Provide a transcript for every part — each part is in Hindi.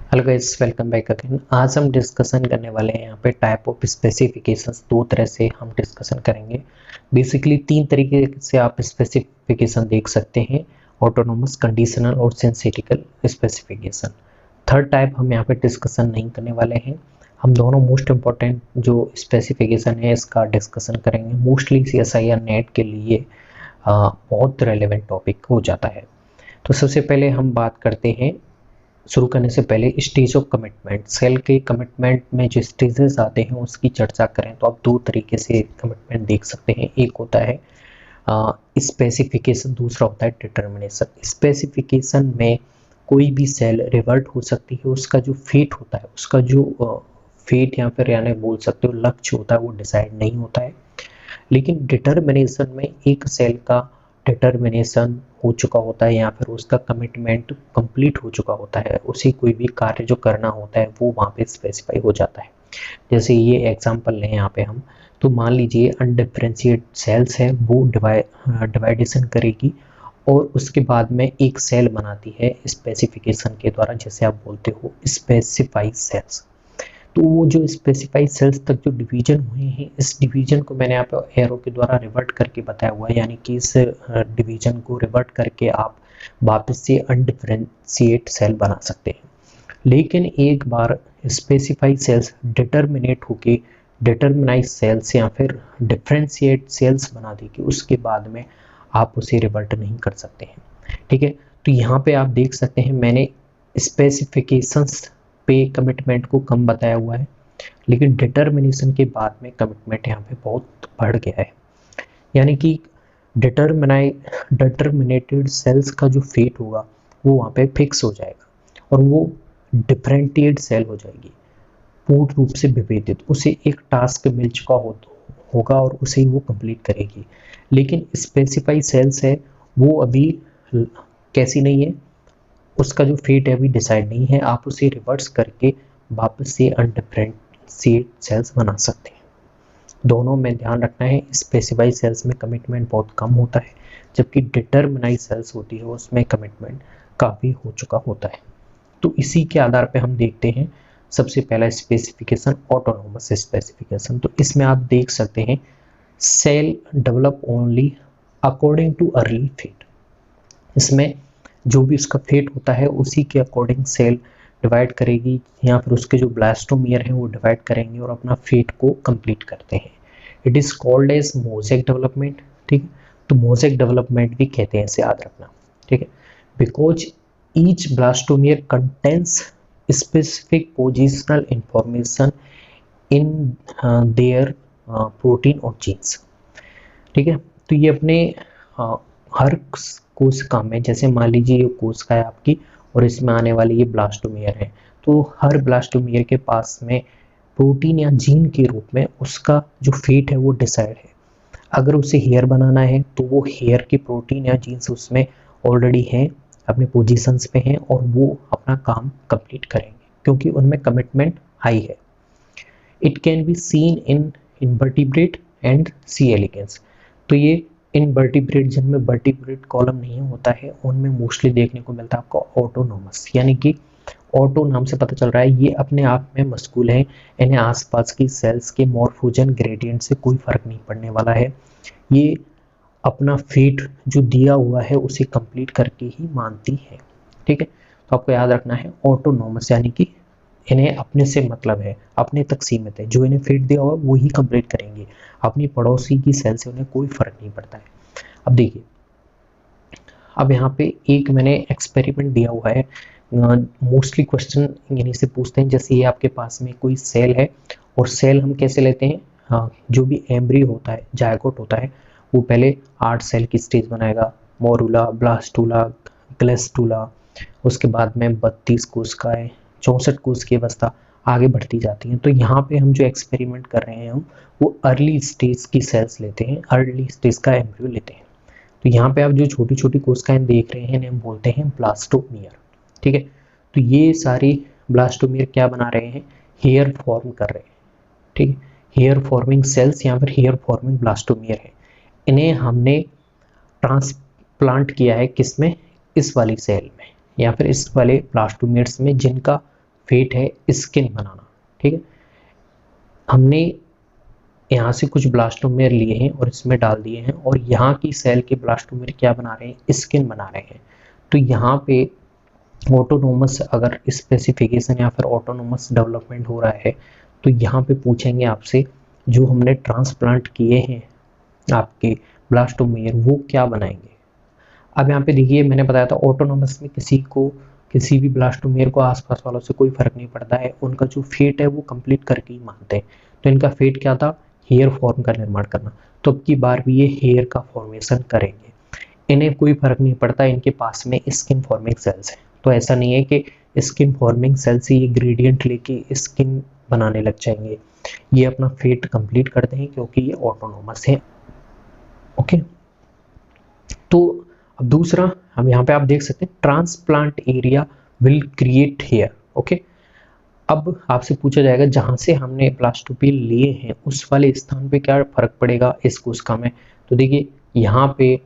Hello guys, welcome back again. आज हम डिस्कशन करने वाले हैं यहाँ पे टाइप ऑफ स्पेसिफिकेशंस। दो तरह से हम डिस्कशन करेंगे। बेसिकली तीन तरीके से आप स्पेसिफिकेशन देख सकते हैं: ऑटोनोमस, कंडीशनल और सिंथेटिकल स्पेसिफिकेशन। थर्ड टाइप हम यहाँ पे डिस्कशन नहीं करने वाले हैं। हम दोनों मोस्ट इम्पॉर्टेंट जो स्पेसिफिकेशन है इसका डिस्कशन करेंगे। मोस्टली CSIR नेट के लिए बहुत रेलेवेंट टॉपिक हो जाता है। तो सबसे पहले हम बात करते हैं, शुरू करने से पहले, स्टेज ऑफ कमिटमेंट। सेल के कमिटमेंट में जो स्टेजेस आते हैं उसकी चर्चा करें तो आप दो तरीके से कमिटमेंट देख सकते हैं। एक होता है स्पेसिफिकेशन, दूसरा होता है डिटर्मिनेशन। स्पेसिफिकेशन में कोई भी सेल रिवर्ट हो सकती है, उसका जो फेट होता है, उसका जो फेट या फिर यानी बोल सकते हो लक्ष्य होता है, वो डिसाइड नहीं होता है। लेकिन डिटर्मिनेशन में एक सेल का डिटर्मिनेशन हो चुका होता है या फिर उसका कमिटमेंट कंप्लीट हो चुका होता है। उसे कोई भी कार्य जो करना होता है वो वहाँ पे स्पेसिफाई हो जाता है। जैसे ये एग्जांपल लें यहाँ पे हम, तो मान लीजिए अनडिफरेंशिएट सेल्स है, वो डिवाइडेशन करेगी और उसके बाद में एक सेल बनाती है स्पेसिफिकेशन के द्वारा, जैसे आप बोलते हो स्पेसिफाई सेल्स। तो वो जो स्पेसिफाइड सेल्स तक जो डिवीजन हुए हैं, इस डिवीजन को मैंने यहाँ पे एरो के द्वारा रिवर्ट करके बताया हुआ है, यानी कि इस डिवीजन को रिवर्ट करके आप वापस से अनडिफरेंशिएट सेल बना सकते हैं। लेकिन एक बार स्पेसिफाइड सेल्स डिटर्मिनेट होके डिटर्मिनाइज सेल्स या फिर डिफरेंशिएट सेल्स बना देगी, उसके बाद में आप उसे रिवर्ट नहीं कर सकते हैं। ठीक है, तो यहाँ पे आप देख सकते हैं मैंने स्पेसिफिकेशंस पे कमिटमेंट को कम बताया हुआ है, लेकिन डिटर्मिनेशन के बाद में कमिटमेंट यहाँ पे बहुत बढ़ गया है। यानी कि डिटर्मिनेटेड सेल्स का जो फेट होगा वो वहाँ पे फिक्स हो जाएगा और वो डिफरेंटिएट सेल हो जाएगी, पूर्ण रूप से विभेदित। उसे एक टास्क मिल चुका होगा और उसे ही वो कंप्लीट करेगी। लेकिन स्पेसिफाई सेल्स है वो अभी कैसी नहीं है, उसका जो फेट है अभी डिसाइड नहीं है। आप उसे रिवर्स करके वापस से अनडिफरेंशिएट सेल्स बना सकते हैं। दोनों में ध्यान रखना है, स्पेसिफाई सेल्स में कमिटमेंट बहुत कम होता है, जबकि डिटर्मिनाइज सेल्स होती है उसमें कमिटमेंट काफ़ी हो चुका होता है। तो इसी के आधार पे हम देखते हैं सबसे पहला स्पेसिफिकेशन, ऑटोनोमस स्पेसिफिकेशन। तो इसमें आप देख सकते हैं cell develop only according to early fate. इसमें जो भी उसका फेट होता है उसी के अकॉर्डिंग सेल डिवाइड करेगी या फिर उसके जो ब्लास्टोमियर हैं वो डिवाइड करेंगे और अपना फेट को कंप्लीट करते हैं। It is called as mosaic development. ठीक है, तो मोज़ेक डेवलपमेंट भी कहते हैं, इसे याद रखना। ठीक है, because each blastomere contains specific positional information in their protein और जीन्स। ठीक है, तो ये अपने हर कोशिका में, जैसे मान लीजिए ये कोशिका है आपकी और इसमें आने वाली ये ब्लास्टोमियर है, तो हर ब्लास्टोमियर के पास में प्रोटीन या जीन के रूप में उसका जो फेट है वो डिसाइड है। अगर उसे हेयर बनाना है तो वो हेयर के प्रोटीन या जीन्स उसमें ऑलरेडी हैं, अपने पोजीशंस पे हैं और वो अपना काम कंप्लीट करेंगे क्योंकि उनमें कमिटमेंट हाई है। It can be seen in invertebrate and C elegans. तो ये इनवर्टिब्रेट जिनमें वर्टिब्रेट कॉलम नहीं होता है उनमें मोस्टली देखने को मिलता है आपको ऑटोनोमस। यानी कि ऑटो नाम से पता चल रहा है ये अपने आप में मस्कुल है, इन्हें आसपास की सेल्स के मॉर्फोजन ग्रेडियंट से कोई फर्क नहीं पड़ने वाला है। ये अपना फेट जो दिया हुआ है उसे कंप्लीट करके ही मानती है। ठीक है, तो आपको याद रखना है ऑटोनोमस, यानी कि इन्हें अपने से मतलब है, अपने तक सीमित है, जो इन्हें फेट दिया हुआ वो ही कंप्लीट करेंगे, अपनी पड़ोसी की सेल से उन्हें कोई फर्क नहीं पड़ता है। अब देखिए, अब यहाँ पे एक मैंने एक्सपेरिमेंट दिया हुआ है, मोस्टली क्वेश्चन इन्हीं से पूछते हैं। जैसे ये आपके पास में कोई सेल है और सेल हम कैसे लेते हैं, जो भी एम्ब्रियो होता है, जायगोट होता है, वो पहले 8 सेल की स्टेज बनाएगा, मोरूला, ब्लास्टूला, ग्लेस्टूला, उसके बाद में 32 कोशिकाएं, 64 कोशिकीय अवस्था आगे बढ़ती जाती हैं। तो यहाँ पे हम जो एक्सपेरिमेंट कर रहे हैं हम वो अर्ली स्टेज की सेल्स लेते हैं, अर्ली स्टेज का एम्ब्रियो लेते हैं। तो यहाँ पे आप जो छोटी छोटी कोशिकाएं देख रहे हैं इन्हें हम बोलते हैं ब्लास्टोमियर। ठीक है, तो ये सारी ब्लास्टोमियर क्या बना रहे हैं, हेयर फॉर्म कर रहे हैं। ठीक है, हेयर फॉर्मिंग सेल्स या फिर हेयर फॉर्मिंग ब्लास्टोमियर है। इन्हें हमने ट्रांसप्लांट किया है किसमें, इस वाली सेल में या फिर इस वाले ब्लास्टोमियर्स में जिनका फेट है स्किन बनाना। ठीक है, हमने यहाँ से कुछ ब्लास्टोमेर लिए हैं और इसमें डाल दिए हैं, और यहाँ की सेल के ब्लास्टोमेर क्या बना रहे हैं, स्किन बना रहे हैं। तो यहाँ पे ऑटोनोमस अगर स्पेसिफिकेशन या फिर ऑटोनोमस डेवलपमेंट हो रहा है, तो यहाँ पे पूछेंगे आपसे जो हमने ट्रांसप्लांट किए हैं आपके ब्लास्टोमेर वो क्या बनाएंगे। अब यहाँ पे देखिए मैंने बताया था ऑटोनोमस में किसी भी ब्लास्टोमेर को आसपास वालों से कोई फर्क नहीं पड़ता है, उनका जो फेट है वो कंप्लीट करके ही मानते हैं। तो इनका फेट क्या था, हेयर फॉर्म का निर्माण करना। तो अब की बार भी ये हेयर का फॉर्मेशन करेंगे, इन्हें कोई फर्क नहीं पड़ता इनके पास में स्किन फॉर्मिंग सेल्स है। तो ऐसा नहीं है कि स्किन फॉर्मिंग सेल से ये ग्रेडियंट लेके स्किन बनाने लग जाएंगे, ये अपना फेट कंप्लीट करते हैं क्योंकि ये ऑटोनोमस है। ओके, तो अब दूसरा हम यहाँ पे आप देख सकते हैं transplant area will create here. Okay, अब आपसे पूछा जाएगा जहाँ से हमने ब्लास्टोपील लिए हैं उस वाले स्थान पे क्या फर्क पड़ेगा इस कोशिका में। तो देखिए यहाँ पे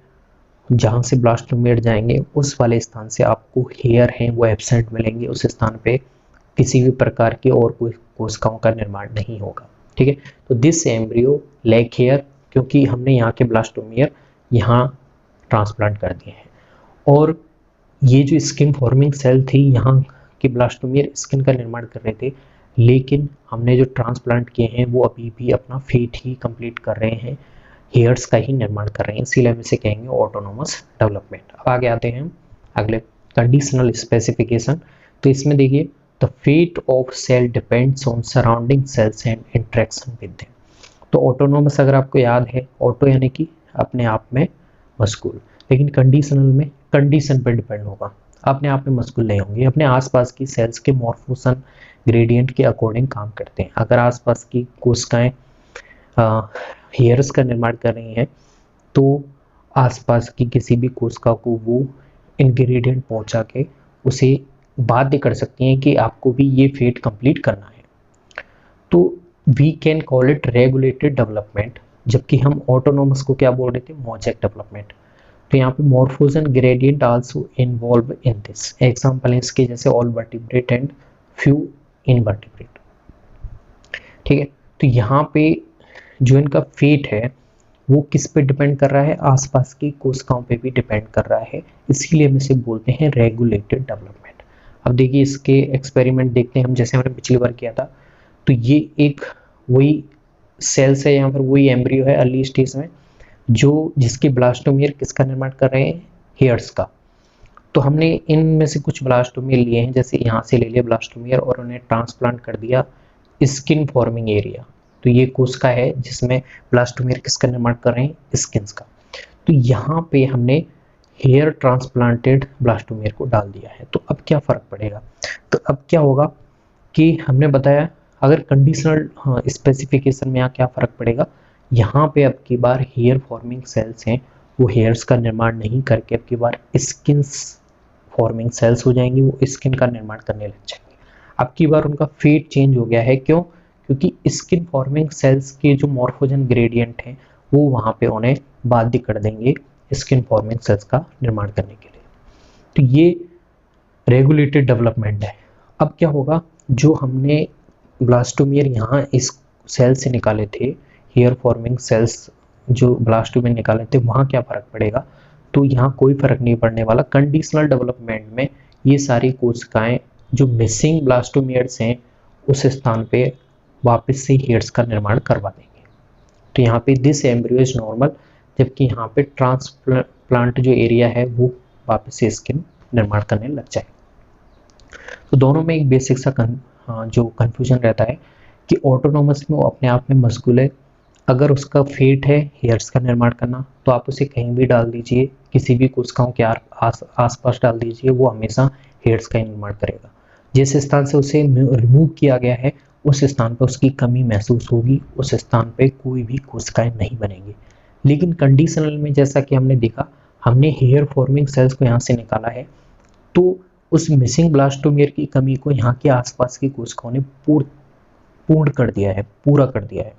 जहाँ से ब्लास्टोमेर जाएंगे उस वाले स्थान से आपको हेयर हैं वो एब्सेंट मिलेंगे, उस स्थान पे किसी भी प्रकार की और कोई कोशिकाओं का निर्माण नहीं होगा। ठीक है, तो दिस एम्ब्रियो लैक हेयर, क्योंकि हमने यहाँ के ब्लास्टोमेर यहाँ ट्रांसप्लांट कर दिए हैं। और ये जो स्किन फॉर्मिंग सेल थी यहाँ के ब्लास्टोमेर स्किन का निर्माण कर रहे थे, लेकिन हमने जो ट्रांसप्लांट किए हैं वो अभी भी अपना फेट ही कंप्लीट कर रहे हैं, हेयर्स का ही निर्माण कर रहे हैं, इसीलिए हम इसे कहेंगे ऑटोनोमस डेवलपमेंट। अब आगे आते हैं अगले कंडीशनल स्पेसिफिकेशन। तो इसमें देखिए the fate of cell depends on surrounding cells and interaction with them. तो ऑटोनोमस अगर आपको याद है, ऑटो यानी कि अपने आप में मस्कुल, लेकिन कंडीशनल में कंडीशन पर डिपेंड होगा, अपने आप में मस्कुल नहीं होंगे, अपने आसपास की सेल्स के मॉर्फोसन ग्रेडियंट के अकॉर्डिंग काम करते हैं। अगर आसपास की कोशिकाएं हेयर्स का निर्माण कर रही हैं तो आसपास की किसी भी कोशिका को वो इंग्रेडिएंट पहुंचा के उसे बाध्य कर सकती हैं कि आपको भी ये फेट कंप्लीट करना है। तो we can call it regulated development, जबकि हम ऑटोनोमस को क्या बोल रहे थे, मोजेक डेवलपमेंट। तो यहाँ पे morphogen gradient also involve in this. Example है इसके जैसे all vertebrate and few invertebrate. ठीक है, तो यहाँ पे जो इनका फेट है वो किस पे डिपेंड कर रहा है, आसपास की कोशिकाओं पे भी डिपेंड कर रहा है, इसीलिए हम इसे बोलते हैं रेगुलेटेड डेवलपमेंट। अब देखिए इसके एक्सपेरिमेंट देखते हैं हम, जैसे हमने पिछली बार किया था। तो ये एक वही सेल्स है, यहाँ पर वही एम्ब्रियो है अर्ली स्टेज में, जो जिसके ब्लास्टोमेर किसका निर्माण कर रहे हैं, हेयर्स का। तो हमने इनमें से कुछ ब्लास्टोमेर लिए हैं, जैसे यहाँ से ले लिया ब्लास्टोमेर और उन्हें ट्रांसप्लांट कर दिया स्किन फॉर्मिंग एरिया। तो ये कोशिका है जिसमें ब्लास्टोमेर किसका निर्माण कर रहे हैं, स्किन्स का। तो यहाँ पे हमने हेयर ट्रांसप्लांटेड ब्लास्टोमेर को डाल दिया है। तो अब क्या फर्क पड़ेगा, तो अब क्या होगा कि हमने बताया अगर कंडीशनल स्पेसिफिकेशन में यहाँ क्या फ़र्क पड़ेगा, यहाँ पे अब की बार हेयर फॉर्मिंग सेल्स हैं वो हेयर्स का निर्माण नहीं करके अब की बार स्किन्स फॉर्मिंग सेल्स हो जाएंगी, वो स्किन का निर्माण करने लग जाएंगे। अब की बार उनका फेट चेंज हो गया है, क्यों, क्योंकि स्किन फॉर्मिंग सेल्स के जो मॉर्फोजन ग्रेडियंट हैं वो वहाँ पे उन्हें बाध्य कर देंगे स्किन फॉर्मिंग सेल्स का निर्माण करने के लिए। तो ये रेगुलेटेड डेवलपमेंट है। अब क्या होगा, जो हमने ब्लास्टोमेर यहाँ इस सेल से निकाले थे, हेयर फॉर्मिंग सेल्स जो ब्लास्टोमेर निकाले थे, वहाँ क्या फ़र्क पड़ेगा, तो यहाँ कोई फ़र्क नहीं पड़ने वाला। कंडीशनल डेवलपमेंट में ये सारी कोशिकाएं जो मिसिंग ब्लास्टोमेर्स हैं उस स्थान पे वापस से हेयर्स का निर्माण करवा देंगे। तो यहाँ पे दिस एम्ब्रियो इज नॉर्मल, जबकि यहाँ पे ट्रांसप्लांट जो एरिया है वो वापस से स्किन निर्माण करने लग जाए। तो दोनों में एक बेसिक सा जो कन्फ्यूजन रहता है कि ऑटोनोमस में वो अपने आप में मस्कुल है, अगर उसका फेट है हेयर्स का निर्माण करना तो आप उसे कहीं भी डाल दीजिए, किसी भी कोशिकाओं के आसपास डाल दीजिए, वो हमेशा हेयर्स का निर्माण करेगा। जिस स्थान से उसे रिमूव किया गया है उस स्थान पर उसकी कमी महसूस होगी, उस स्थान पे कोई भी कोशिकाएं नहीं बनेंगी। लेकिन कंडीशनल में जैसा कि हमने देखा, हमने हेयर फॉर्मिंग सेल्स को यहाँ से निकाला है, तो उस मिसिंग ब्लास्टोमेर की कमी को यहाँ के आसपास की कोशिकाओं ने पूर्ण कर दिया है, पूरा कर दिया है।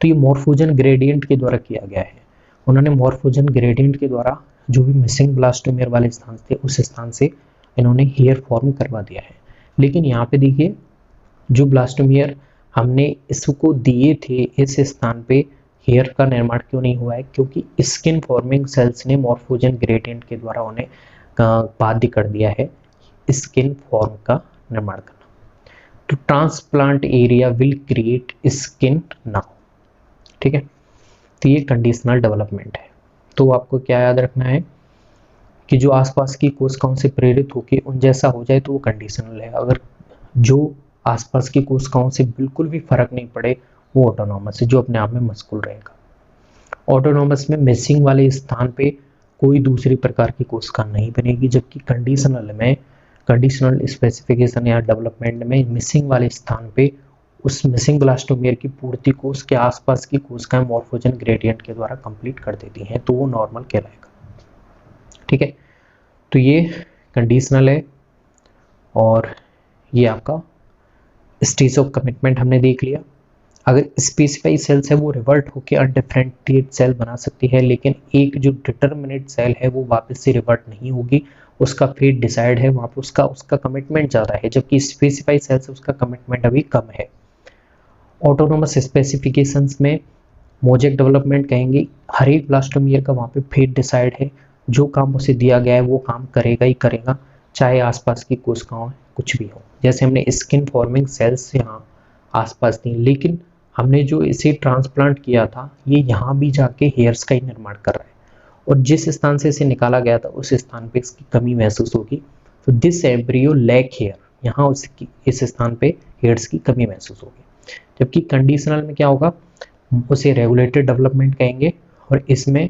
तो ये मॉर्फोजन ग्रेडियंट के द्वारा किया गया है। उन्होंने मॉर्फोजन ग्रेडियंट के द्वारा जो भी मिसिंग ब्लास्टोमेर वाले स्थान थे उस स्थान से इन्होंने हेयर फॉर्म करवा दिया है। लेकिन यहाँ पे देखिए जो ब्लास्टोमियर हमने इसको दिए थे इस स्थान पे हेयर का निर्माण क्यों नहीं हुआ है, क्योंकि स्किन फॉर्मिंग सेल्स ने मॉर्फोजन ग्रेडियंट के द्वारा उन्हें बाध्य कर दिया है स्किन फॉर्म का निर्माण करना। तो transplant area will create skin now, ठीक है। तो ये कंडीशनल डेवलपमेंट है। तो आपको क्या याद रखना है कि जो आसपास की कोशिकाओं से प्रेरित होकर उन जैसा हो जाए तो वो कंडीशनल है। अगर जो आसपास की कोशिकाओं से बिल्कुल भी फर्क नहीं पड़े वो ऑटोनॉमस है, जो अपने आप में मस्कुल रहेगा। ऑटोनॉमस में मिसिंग वाले स्थान पे कोई दूसरी प्रकार की कोशिका नहीं बनेगी, जबकि कंडीशनल में कंडीशनल स्पेसिफिकेशन या डेवलपमेंट में मिसिंग वाले स्थान पे उस मिसिंग ब्लास्टोमियर की पूर्ति को उसके आसपास की कोशिकाएं मॉर्फोजन ग्रेडियंट के द्वारा कंप्लीट कर देती हैं, तो वो नॉर्मल कहलाएगा, ठीक है। तो ये कंडीशनल है और ये आपका स्टेज ऑफ कमिटमेंट हमने देख लिया। अगर स्पेसिफाई सेल्स है वो रिवर्ट होकर अनडिफरेंशिएटेड सेल बना सकती है, लेकिन एक जो डिटर्मिनेट सेल है वो वापस से रिवर्ट नहीं होगी, उसका फेट डिसाइड है, वहाँ पे उसका कमिटमेंट ज़्यादा है, जबकि स्पेसिफाई सेल से उसका कमिटमेंट अभी कम है। ऑटोनोमस स्पेसिफिकेशंस में मोजेक डेवलपमेंट कहेंगे, हर एक ब्लास्टोमियर का वहाँ पे फेट डिसाइड है, जो काम उसे दिया गया है वो काम करेगा ही करेगा, चाहे आसपास की कोशिकाओं कुछ भी हो। जैसे हमने स्किन फॉर्मिंग सेल्स यहाँ आसपास थी, लेकिन हमने जो इसे ट्रांसप्लांट किया था ये यहाँ भी जाके हेयर्स का ही निर्माण कर रहा है, और जिस स्थान से इसे निकाला गया था उस स्थान पे इसकी कमी महसूस होगी। तो दिस एम्ब्रियो लैक हेयर, यहाँ उसकी इस स्थान पे हेयर्स की कमी महसूस होगी। जबकि कंडीशनल में क्या होगा, उसे रेगुलेटेड डेवलपमेंट कहेंगे, और इसमें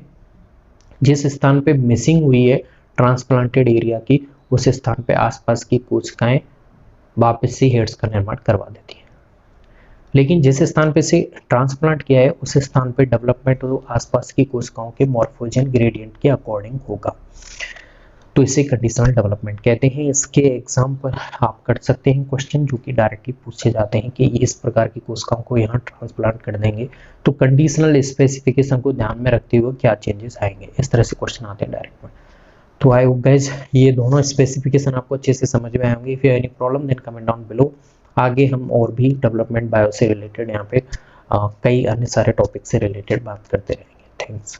जिस स्थान पे मिसिंग हुई है ट्रांसप्लांटेड एरिया की उस स्थान पे आसपास की कोशिकाएं वापस से हेयर्स का निर्माण करवा देती हैं। लेकिन जिस स्थान पे से ट्रांसप्लांट किया है उस स्थान पे डेवलपमेंट तो आसपास की कोशिकाओं के मॉर्फोजन ग्रेडियंट के अकॉर्डिंग होगा, तो इसे कंडीशनल डेवलपमेंट कहते हैं। इसके एग्जाम पर आप कर सकते हैं क्वेश्चन जो कि डायरेक्टली पूछे जाते हैं कि इस प्रकार की कोशिकाओं को यहाँ ट्रांसप्लांट कर देंगे तो कंडीशनल स्पेसिफिकेशन को ध्यान में रखते हुए क्या चेंजेस आएंगे, इस तरह से क्वेश्चन आते हैं डायरेक्ट में। तो आई होप गाइज ये दोनों स्पेसिफिकेशन आपको अच्छे से समझ में आएंगे। If you any problem then comment down below. आगे हम और भी डेवलपमेंट बायो से रिलेटेड यहाँ पे कई अन्य सारे टॉपिक से रिलेटेड बात करते रहेंगे। थैंक्स।